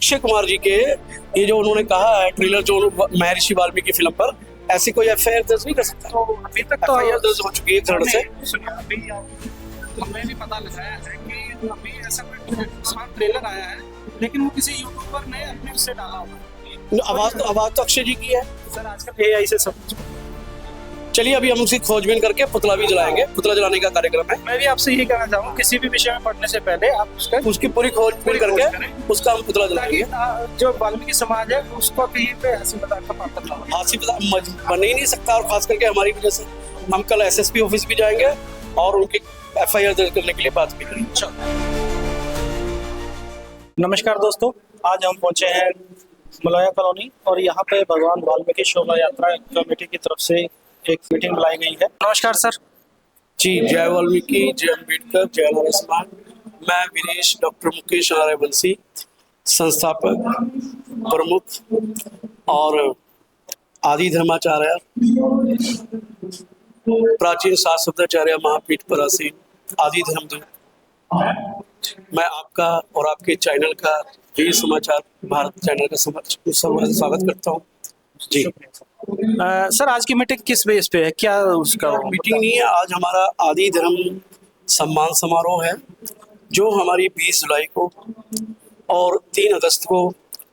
अक्षय कुमार जी के ये जो उन्होंने कहा है ट्रेलर जो महर्षि वाल्मीकि फिल्म पर, ऐसी कोई एफआईआर दर्ज नहीं कर सकता। तो अभी तक तो एफआईआर दर्ज हो चुकी है धड़ से। सुनिए, अभी हमने भी पता लगाया है कि अभी ऐसा कोई स्मार्ट ट्रेलर आया है, लेकिन वो किसी यूट्यूबर ने अपने उससे डाला हुआ है। आवाज तो अक्षय जी की है सर, आजकल एआई से सब कुछ। चलिए अभी हम उसकी खोजबीन करके पुतला भी जलाएंगे, पुतला जलाने का कार्यक्रम है। मैं भी आपसे यही कहना चाहूँगा, किसी भी विषय में पढ़ने से पहले आप उसकी पूरी खोजबीन करके उसका हम पुतला जलाएंगे। जो वाल्मीकि समाज है उसको कहीं पे हंसी मजाक का पात्र ना हो। हंसी मजाक बन ही नहीं सकता, और खास करके हमारी वजह से। हम कल एसएसपी ऑफिस भी जाएंगे और उनकी एफआईआर दर्ज करने के लिए बात भी करेंगे। नमस्कार दोस्तों, आज हम पहुंचे हैं मलया कॉलोनी और यहाँ पे भगवान वाल्मीकि शोभा यात्रा कमेटी की तरफ से एक मीटिंग बुलाई गई है। नमस्कार सर। जी, जय वाल्मीकि, जय अम्बेडकर, जय नारायण। मैं वीरेश डॉक्टर मुकेश नारायण बंसी, संस्थापक, प्रमुख और आदि धर्माचार्य, प्राचीन शास्त्राचार्य महापीठ पर आसीन आदि धर्मदूत। मैं आपका और आपके चैनल का वीर समाचार भारत चैनल का स्वागत करता हूँ। जी सर, आज की मीटिंग किस बेस पे है, क्या उसका? मीटिंग नहीं है, आज हमारा आदि धर्म सम्मान समारोह है, जो हमारी 20 जुलाई को और 3 अगस्त को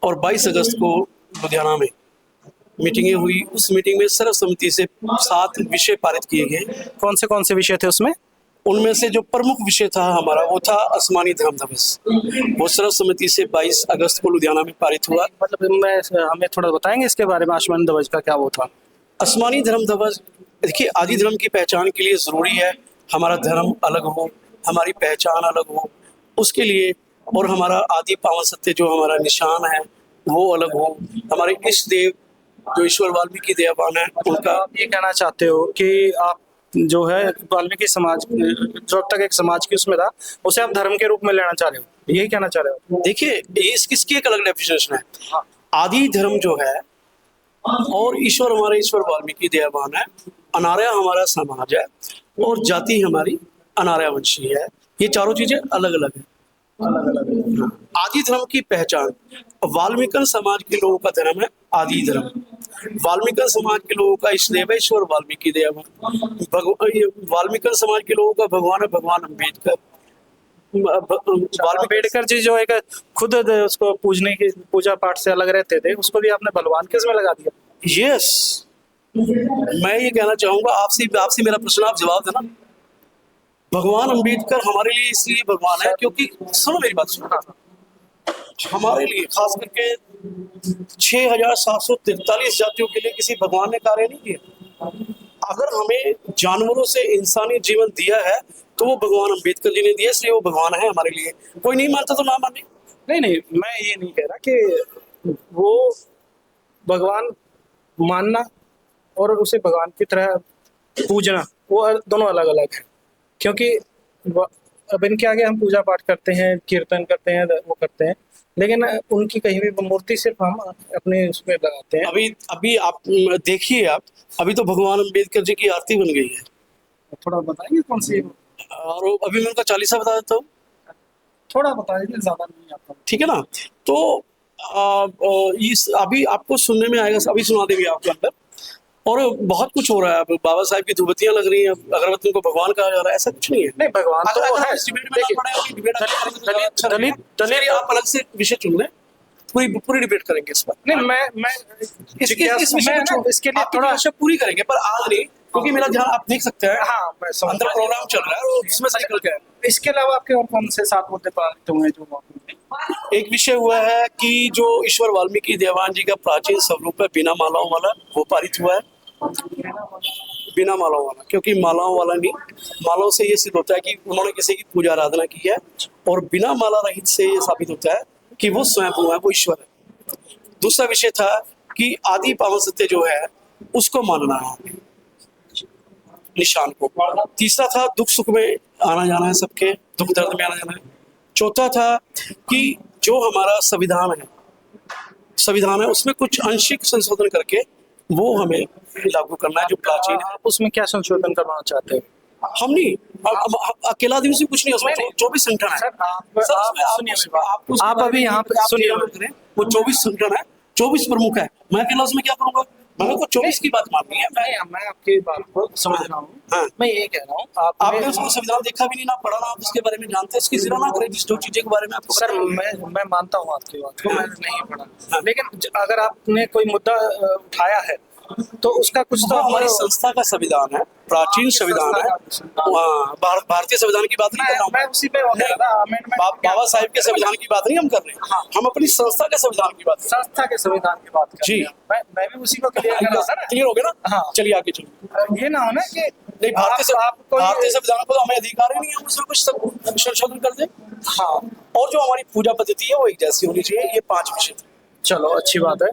और 22 अगस्त को लुधियाना में मीटिंगें हुई। उस मीटिंग में सर्वसम्मति से 7 विषय पारित किए गए। कौन से विषय थे उसमें? उनमें से जो प्रमुख विषय था हमारा वो था आसमानी धर्म दिवस। वो सर्वसम्मति से 22 अगस्त को लुधियाना में पारित हुआ। मतलब हमें थोड़ा बताएंगे इसके बारे में, आसमानी ध्वज का क्या वो था? आसमानी धर्म ध्वज, देखिए, आदि धर्म की पहचान के लिए जरूरी है हमारा धर्म अलग हो, हमारी पहचान अलग हो, उसके लिए, और हमारा आदि पावन सत्य जो हमारा निशान है वो अलग हो। हमारे इष्ट देव जो ईश्वर वाल्मीकि देवान है उनका। आप ये कहना चाहते हो कि आप जो है वाल्मीकि समाज, जो अब तक एक समाज की उसमें था, उसे आप धर्म के रूप में लेना चाह रहे हो, यही कहना चाह रहे हो? देखिए, इसकी एक अलग डेफिनेशन है। आदि धर्म जो है और ईश्वर हमारे ईश्वर वाल्मीकि देवान है, अनार्या हमारा समाज है और जाति हमारी अनार्या वंशी है। ये चारों चीजें अलग अलग है। आदि धर्म की पहचान, वाल्मीकि समाज के लोगों का धर्म है आदि धर्म। वाल्मीकि समाज के लोगों का इष्ट देव है ईश्वर वाल्मीकि देवान। वाल्मीकि समाज के लोगों का भगवान है भगवान अम्बेडकर। अम्बेडकर जी जो एक खुद उसको पूजने की पूजा पाठ से अलग रहते थे, उसको भी आपने भगवान किस में लगा दिया? यस, मैं ये कहना चाहूंगा, आपसे मेरा प्रश्न आप जवाब देना। भगवान अम्बेडकर हमारे लिए इसलिए भगवान है क्योंकि, सुनो मेरी बात सुनो, हमारे लिए खास करके 6743 जातियों के लिए किसी भगवान ने कार्य नहीं किया। अगर हमें जानवरों से इंसानी जीवन दिया है तो वो भगवान अम्बेडकर जी ने दिया, इसलिए वो भगवान है हमारे लिए। कोई नहीं मानता तो ना माने। नहीं, मैं ये नहीं कह रहा कि वो भगवान मानना और उसे भगवान की तरह पूजना, वो दोनों अलग अलग है। क्योंकि अब इनके आगे हम पूजा पाठ करते हैं, कीर्तन करते हैं, वो करते हैं, लेकिन उनकी कहीं भी मूर्ति सिर्फ हम अपने उसमें लगाते हैं। अभी आप देखिए, आप अभी तो भगवान अम्बेडकर जी की आरती बन गई है। थोड़ा बताएंगे कौन सी? और अभी मैं उनका 40 बता देता हूँ। थोड़ा बता दीजिए, ज्यादा नहीं आता। ठीक है ना? तो इस अभी आपको सुनने में आएगा, अभी सुना देंगे आपके अंदर। और बहुत कुछ हो रहा है। अब बाबा साहब की धूपबत्तियां लग रही हैं, अगरबत्ती को भगवान कहा जा रहा है, ऐसा कुछ नहीं है। नहीं, भगवान तो है। दलित आप अलग से विषय चुन लें, पूरी डिबेट करेंगे इस पर। नहीं, मैं इसके लिए थोड़ा पूरी करेंगे, पर आज नहीं, क्योंकि मेरा ध्यान आप देख सकते हैं। हाँ, अंदर प्रोग्राम चल रहा है और उसमें साइकिल का है। इसके अलावा आपके और कौन से 7 मुद्दे पारित हुए जो? एक विषय हुआ है कि जो ईश्वर वाल्मीकि देवान जी का प्राचीन स्वरूप है बिना मालाओं वाला, वो पारित हुआ है। बिना मालाओं वाला, क्योंकि मालाओं वाला नहीं, मालाओं से ये सिद्ध होता है कि उन्होंने किसी की पूजा आराधना की है, और बिना माला रहित से ये साबित होता है कि वो स्वयं है, वो ईश्वर है। दूसरा विषय था कि आदि पावन सत्य जो है उसको मानना है, निशान को। तीसरा था दुख सुख में आना जाना है, सबके दुख दर्द में आना जाना है। चौथा था कि जो हमारा संविधान है उसमें कुछ आंशिक संशोधन करके वो हमें लागू करना है, जो प्राचीन है। आप उसमें क्या संशोधन करवाना चाहते हैं? हम नहीं, अकेला आदमी से कुछ नहीं हो सकता। 24 संगठन है सर, सर, उसमें सुनिए मेरी बात। आप अभी यहाँ पे सुनिए। वो 24 संगठन है, 24 प्रमुख है, मैं अकेला उसमें क्या करूंगा? मैंने को 24 की बात माननी है। मैं आपकी बात को समझ रहा हूँ। हाँ। मैं ये कह रहा हूँ आपने उसको संविधान देखा भी नहीं, ना पढ़ा, ना आप उसके बारे में जानते हैं, इसकी जिक्र ना करें जिस दो चीजें के बारे में आपको सर, पता है। मैं मानता हूँ आपकी बात को, मैंने नहीं पढ़ा, हाँ। लेकिन अगर आपने कोई मुद्दा उठाया है तो उसका कुछ तो वो हमारी संस्था का संविधान है, प्राचीन संविधान है। हाँ, भारतीय संविधान की बात नहीं कर रहा हूँ मैं उसी पे बाबा साहेब के संविधान की बात नहीं हम कर रहे हैं। हाँ। हम अपनी संस्था के संविधान की बात संस्था के संविधान की बात कर जी। रहे हैं। मैं भी उसी को क्लियर कर रहा था ना। क्लियर हो गया ना? हाँ। चलिए आगे चलिए। ये ना हो ना कि नहीं, भारतीय संविधान को तो हमें अधिकार ही नहीं है उसमें कुछ सब संशोधन कर दे। हाँ, और जो हमारी पूजा पद्धति है वो एक जैसी होनी चाहिए। ये 5 विषय थे। चलो अच्छी बात है।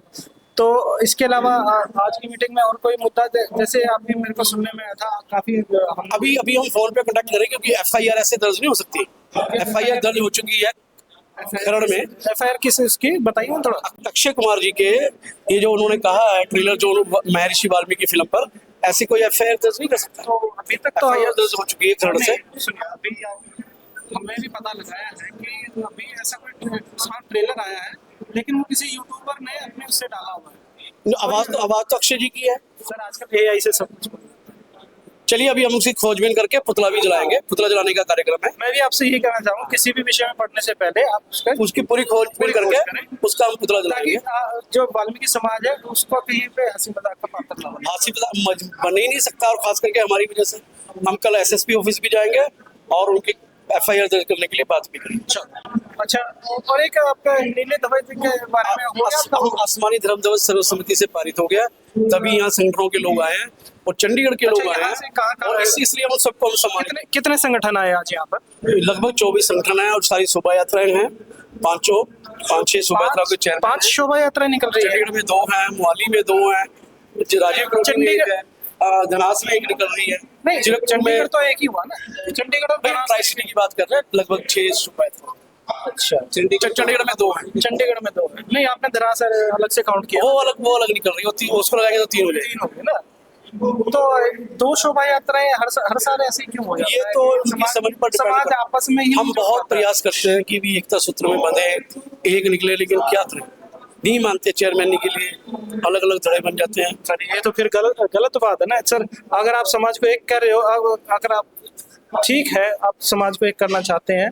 तो इसके अलावा आज की मीटिंग में और कोई मुद्दा जैसे आपने मेरे को सुनने में आया था काफी अभी हम फोन पे कांटेक्ट करें क्योंकि FIR ऐसे दर्ज नहीं हो सकती। FIR दर्ज हो चुकी है खरड़ में। FIR किस इसकी बताइए थोड़ा। अक्षय कुमार जी के ये जो उन्होंने कहा है ट्रेलर जो महर्षि वाल्मीकि फिल्म पर, ऐसी कोई FIR दर्ज नहीं कर सकता। तो अभी तक तो FIR दर्ज हो चुकी है खरड़ से। सुनिए, अभी हमने भी पता लगाया है कि अभी ऐसा कोई स्मार्ट ट्रेलर आया है, लेकिन वो किसी यूट्यूबर ने अपने उससे डाला हुआ है। आवाज तो अक्षय जी की है सर, आजकल AI से सब कुछ चलिए अभी हम उसकी खोजबीन करके पुतला भी जलाएंगे। पुतला जलाने का कार्यक्रम है। मैं भी आपसे यही कहना चाहूँगा, किसी भी विषय में पढ़ने से पहले आप उसकी पूरी खोजबीन करके उसका हम पुतला ताकि जलाएंगे। जो वाल्मीकि समाज है उसको कहीं पे हंसी मजाक का पात्र ना बने। हासिल बन ही नहीं सकता, और खास करके हमारी वजह से। हम कल SSP ऑफिस भी जाएंगे और उनकी FIR दर्ज करने के लिए बात भी करेंगे। अच्छा, और एक आपका नीले ध्वज के बारे में हो गया आसमानी धर्म ध्वज सर्वसम्मति से पारित हो गया, तभी यहाँ संगठनों के लोग आए हैं और चंडीगढ़ के लोग आए हैं, और इसलिए हम सबको हम सम्मानित। कितने संगठन आए आज यहाँ पर? लगभग 24 संगठन है और सारी शोभा यात्राएं हैं। 5-6 शोभा यात्रा के चयन 5 शोभा यात्राएं निकल रही है। चंडीगढ़ में 2 हैं, मोहाली में 2 हैं, राजीव चंडीगढ़ है, धनास में 1 निकल रही है। नहीं, चंडीगढ़ तो एक ही हुआ ना। चंडीगढ़ और ट्राई सिटी की बात कर रहे हैं, लगभग 6 शोभा यात्रा। अच्छा, चंडीगढ़ में 2 हैं। चंडीगढ़ में 2 है। नहीं, आपने धरासर अलग से काउंट किया। वो अलग निकल रही होती है, उसको लगाएंगे तो 3 हो जाएगी। 3 हो गए ना। तो 2 शोभा यात्राएं हर साल ऐसे क्यों हो जाता है? ये तो उनकी समझ पर डिपेंड समाज करता है। आपस में ही हम बहुत प्रयास करते हैं कि भी एकता सूत्र में बंधे, एक निकले, लेकिन क्या करें, नहीं मानते चेयरमैन के लिए अलग अलग धड़े बन जाते हैं। सर, ये तो फिर गलत बात है ना सर। अगर आप समाज को एक कर रहे हो, अगर आप ठीक है, आप समाज को एक करना चाहते हैं,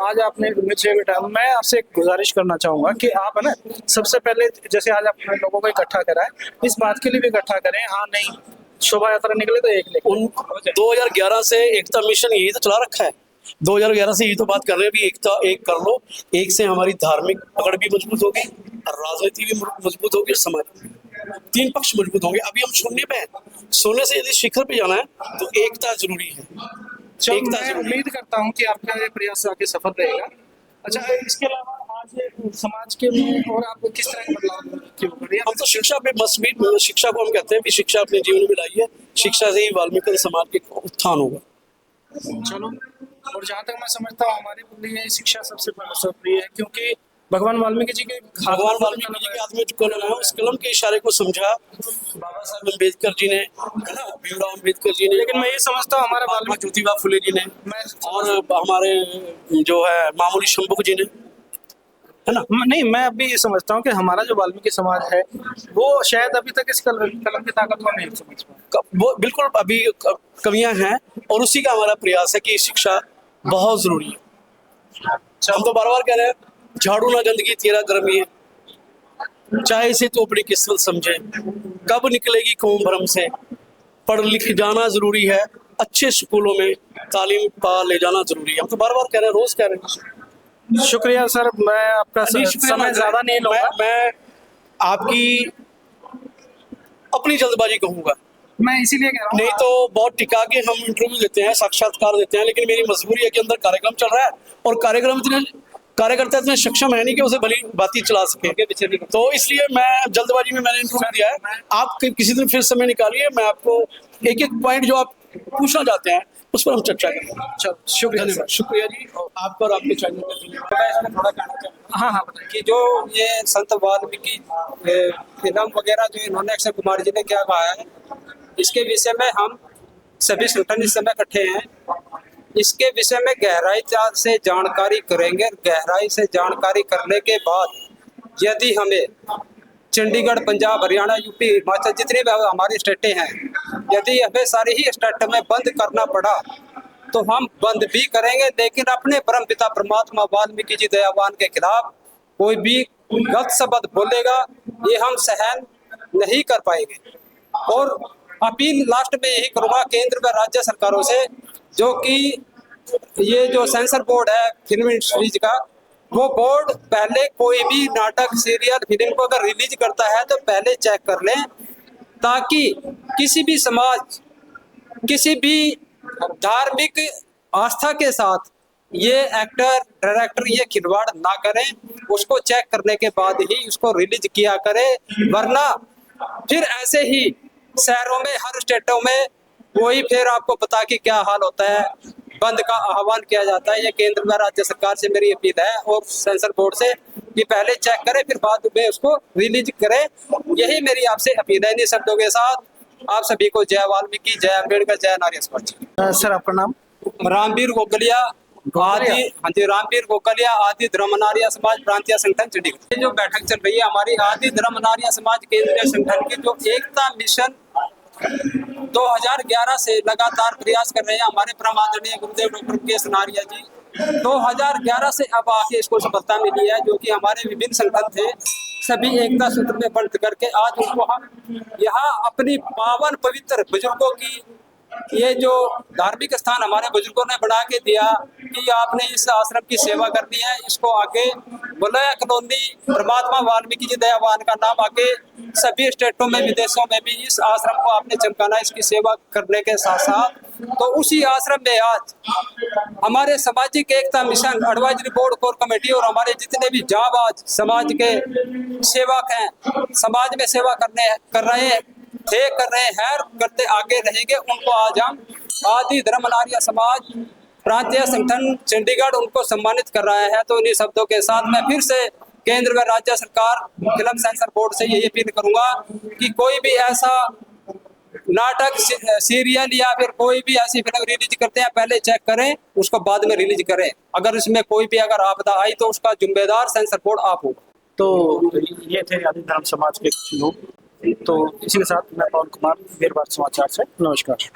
आज आपने मुझे बेटा, मैं आपसे एक गुजारिश करना चाहूंगा कि आप है ना, सबसे पहले जैसे आज आपने लोगों को इकट्ठा करा है, इस बात के लिए भी इकट्ठा करें। हाँ, नहीं शोभा यात्रा निकले तो एक लेकिन 2011 से एकता मिशन यही तो चला रखा है। 2011 से यही तो बात कर रहे हैं भी एकता एक कर लो, एक से हमारी धार्मिक पकड़ भी मजबूत होगी और राजनीति भी मजबूत होगी और समाज 3 पक्ष मजबूत होंगे। अभी हम शून्य पे हैं, सोने से यदि शिखर पे जाना है तो एकता जरूरी है। मैं उम्मीद करता हूँ कि आपका ये प्रयास आगे सफल रहेगा। अच्छा, इसके अलावा आज समाज के में और आप किस तरह के बदलाव? हम तो शिक्षा पे मजबूत, शिक्षा को हम कहते हैं कि शिक्षा अपने जीवन में लाइए, शिक्षा से ही वाल्मीकि समाज के उत्थान होगा। चलो, और जहाँ तक मैं समझता हूँ हमारे लिए शिक्षा सबसे प्रिय है, क्योंकि भगवान वाल्मीकि जी के हाथ में जो कलम है, उस कलम के इशारे को समझा बाबा साहब अम्बेडकर जी ने, है ना, भीमराव अम्बेडकर जी ने। लेकिन मैं ये समझता हूँ हमारा वाल्मीकि ज्योतिबा फुले जी ने, और हमारे जो है मामूली शंभुक जी ने, है ना। नहीं, मैं अभी ये समझता हूँ कि हमारा जो वाल्मीकि समाज है वो शायद अभी तक इस कलम की ताकत को नहीं समझ पाया। वो बिल्कुल अभी कमियां हैं, और उसी का हमारा प्रयास है कि शिक्षा बहुत जरूरी है। हम तो बार बार कह रहे हैं, झाड़ू ना गंदगी तेरा कर्म ये, चाहे से तो अपनी किस्मत समझे, कब निकलेगी कौम भरम से, पढ़ लिख जाना जरूरी है, अच्छे स्कूलों में तालीम पा ले जाना जरूरी है। हम तो बार बार कह रहे हैं, रोज कह रहे हैं। शुक्रिया सर, मैं आपका समय ज्यादा नहीं लूंगा। मैं आपकी अपनी जल्दबाजी कहूंगा, मैं इसीलिए कह रहा हूँ। नहीं तो बहुत टिका के हम इंटरव्यू देते हैं, साक्षात्कार देते हैं, लेकिन मेरी मजबूरी है कि अंदर कार्यक्रम चल रहा है और कार्यकर्ता इतने सक्षम है नहीं कि उसे भली बातें चला सके, तो इसलिए मैं जल्दबाजी में मैंने इंटरव्यू दिया है। आप किसी दिन फिर समय निकालिए, मैं आपको एक एक पॉइंट जो आप पूछना चाहते हैं उस पर हम चर्चा करेंगे। चलो, शुक्रिया, शुक्रिया जी आपका और आपके चैनल का। इसमें थोड़ा कहना चाहूँगा। हाँ बताइए कि जो ये संत वाल्मीकि फिल्म वगैरह जो इन्होंने अक्षय कुमार जी ने क्या कहा है, इसके विषय में हम सभी संगठन इस समय इकट्ठे हैं, इसके विषय में गहराई से जानकारी करेंगे। गहराई से जानकारी करने के बाद यदि हमें चंडीगढ़, पंजाब, हरियाणा, यूपी, हिमाचल जितनी भी हमारी स्टेटें हैं, यदि हमें सारी ही स्टेट में बंद करना पड़ा तो हम बंद भी करेंगे, लेकिन अपने परमपिता परमात्मा वाल्मीकि जी दयावान के खिलाफ कोई भी गलत शब्द बोलेगा ये हम सहन नहीं कर पाएंगे। और अपील लास्ट में यही करूंगा केंद्र व राज्य सरकारों से, जो कि ये जो सेंसर बोर्ड है फिल्म इंडस्ट्रीज का, वो बोर्ड पहले कोई भी नाटक, सीरियल, फिल्म को अगर रिलीज करता है तो पहले चेक कर लें, ताकि किसी भी समाज, किसी भी धार्मिक आस्था के साथ ये एक्टर, डायरेक्टर ये खिलवाड़ ना करें। उसको चेक करने के बाद ही उसको रिलीज किया करे, वरना फिर ऐसे ही शहरों में, हर स्टेटों में वही फिर आपको पता कि क्या हाल होता है, बंद का आह्वान किया जाता है। ये केंद्र व राज्य सरकार से मेरी अपील है और सेंसर बोर्ड से कि पहले चेक करें फिर बाद में उसको रिलीज करें। यही मेरी आपसे अपील है। इन शब्दों के साथ आप सभी को जय वाल्मीकि, जय अम्बेडकर, जय नारी समाज। सर आपका नाम? रामवीर गोकलिया आदि, हाँ जी, रामवीर गोकलिया आदि धर्मनारिया समाज प्रांतीय संगठन चंडीगढ़। ये जो बैठक चल रही है हमारी आदि धर्मनारिया समाज केंद्रीय संगठन की, जो एकता मिशन 2011 से लगातार प्रयास कर रहे हैं हमारे परम आदरणीय गुरुदेव डॉक्टर के नारिया जी। 2011 से अब आके इसको सफलता मिली है, जो कि हमारे विभिन्न संगठन थे सभी एकता सूत्र में बंध करके आज उनको हम यहाँ अपनी पावन पवित्र बुजुर्गों की, ये जो धार्मिक स्थान हमारे बुजुर्गों ने बना के दिया कि आपने इस आश्रम की सेवा करनी है, इसको आगे बलया कॉलोनी परमात्मा वाल्मीकि जी दयावान का नाम आगे सभी स्टेटों में, विदेशों में भी इस आश्रम को आपने चमकाना, इसकी सेवा करने के साथ साथ। तो उसी आश्रम में आज हमारे सामाजिक एकता मिशन, एडवाइजरी बोर्ड, कोर कमेटी और हमारे जितने भी जाबाज समाज के सेवक हैं, समाज में सेवा कर रहे हैं, करते आगे रहेंगे, उनको आज हम आदि धर्मनारिया समाज प्रांतीय संगठन चंडीगढ़ उनको सम्मानित कर रहा है। तो इन्हीं शब्दों के साथ मैं फिर से केंद्र व राज्य सरकार, फिल्म सेंसर बोर्ड से यही अपील करूंगा कि कोई भी ऐसा नाटक, सीरियल या फिर कोई भी ऐसी फिल्म रिलीज करते हैं पहले चेक करें, उसको बाद में रिलीज करें। अगर इसमें कोई भी अगर आपदा आई तो उसका जिम्मेदार सेंसर बोर्ड आप होगा। तो ये थे आदि धर्म समाज के कुछ लोग। तो इसी के साथ मैं पवन कुमार, वीरवार समाचार से नमस्कार।